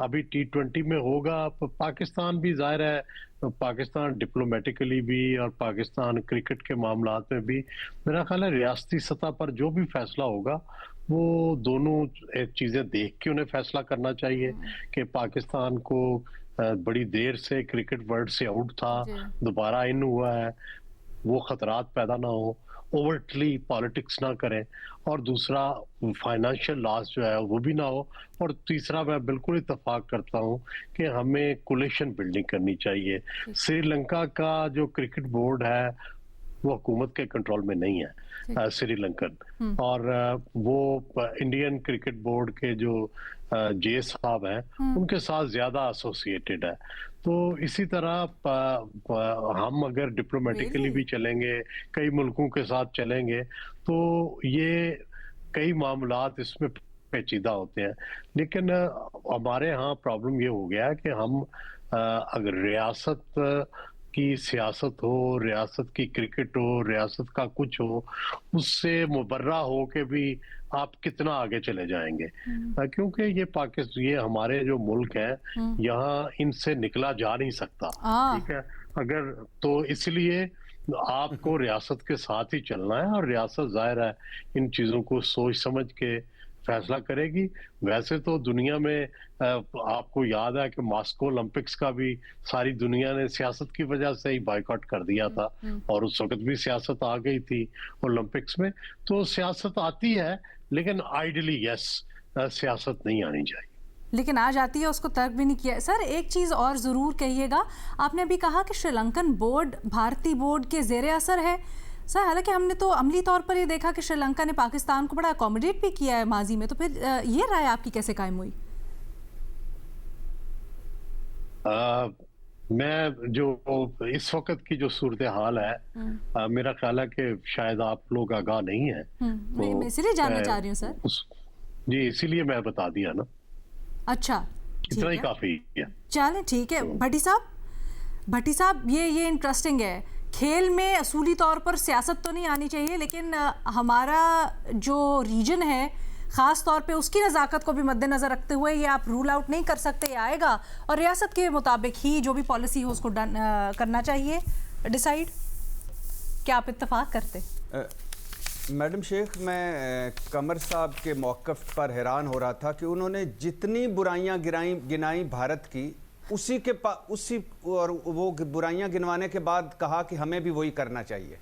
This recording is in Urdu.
ابھی T20 میں ہوگا، پاکستان بھی ظاہر ہے، پاکستان ڈپلومیٹکلی بھی اور پاکستان کرکٹ کے معاملات میں بھی میرا خیال ہے ریاستی سطح پر جو بھی فیصلہ ہوگا وہ دونوں چیزیں دیکھ کے انہیں فیصلہ کرنا چاہیے کہ پاکستان کو بڑی دیر سے کرکٹ ورلڈ سے آؤٹ تھا، جی دوبارہ ان ہوا ہے، وہ خطرات پیدا نہ ہو، اوورٹلی پالیٹکس نہ کریں، اور دوسرا فائنانشل لاس جو ہے وہ بھی نہ ہو، اور تیسرا میں بالکل اتفاق کرتا ہوں کہ ہمیں کولیشن بلڈنگ کرنی چاہیے۔ ٹھیک سری لنکا کا جو کرکٹ بورڈ ہے وہ حکومت کے کنٹرول میں نہیں ٹھیک ہے، سری لنکن، اور وہ انڈین کرکٹ بورڈ کے جو جے صاحب ہیں ان کے ساتھ زیادہ ایسوسیٹڈ ہے۔ تو اسی طرح ہم اگر ڈپلومیٹکلی ریئلی بھی چلیں گے، کئی ملکوں کے ساتھ چلیں گے، تو یہ کئی معاملات اس میں پیچیدہ ہوتے ہیں، لیکن ہمارے ہاں پرابلم یہ ہو گیا ہے کہ ہم اگر ریاست کی سیاست ہو، ریاست کی کرکٹ ہو، ریاست کا کچھ ہو، اس سے مبرہ ہو کے بھی آپ کتنا آگے چلے جائیں گے، کیونکہ یہ ہمارے جو ملک ہیں یہاں ان سے نکلا جا نہیں سکتا، ٹھیک ہے، اگر تو اس لیے آپ کو ریاست کے ساتھ ہی چلنا ہے، اور ریاست ظاہر ہے ان چیزوں کو سوچ سمجھ کے فیصلہ کرے گی۔ ویسے تو دنیا میں آپ کو یاد ہے کہ ماسکو اولمپکس کا بھی ساری دنیا نے سیاست کی وجہ سے ہی بائیکاٹ کر دیا تھا، اور اس وقت بھی سیاست آ گئی تھی اولمپکس میں۔ تو سیاست آتی ہے، لیکن آئیڈلی یس، سیاست نہیں آنی چاہیے، لیکن آج آتی ہے، اس کو ترک بھی نہیں کیا۔ سر ایک چیز اور ضرور کہیے گا، آپ نے ابھی کہا کہ شری لنکن بورڈ بھارتی بورڈ کے زیر اثر ہے۔ سر حالانکہ ہم نے تو عملی طور پر یہ دیکھا کہ شری لنکا نے پاکستان کو بڑا اکوموڈیٹ بھی کیا ہے ماضی میں، تو پھر یہ رائے آپ کی کیسے قائم ہوئی؟ میں جو اس وقت کی جو صورتحال ہے، میرا خیال ہے کہ شاید آپ لوگ آگاہ نہیں ہیں، تو میں اسی لیے جاننا چاہ رہی ہوں سر۔ جی اسی لیے میں بتا دیا نا، اچھا اتنا ہی ٹھیک ہے، کافی ہے۔ چلیں ٹھیک ہے۔ بھٹی صاحب یہ انٹرسٹنگ ہے، کھیل میں اصولی طور پر سیاست تو نہیں آنی چاہیے، لیکن ہمارا جو ریجن ہے خاص طور پہ اس کی نزاکت کو بھی مد نظر رکھتے ہوئے یہ آپ رول آؤٹ نہیں کر سکتے، یہ آئے گا اور ریاست کے مطابق ہی جو بھی پالیسی ہو اس کو کرنا چاہیے ڈیسائیڈ۔ کیا آپ اتفاق کرتے؟ میڈم شیخ، میں قمر صاحب کے موقف پر حیران ہو رہا تھا کہ انہوں نے جتنی برائیاں گنائیں بھارت کی، اسی اور وہ برائیاں گنوانے کے بعد کہا کہ ہمیں بھی وہی کرنا چاہیے۔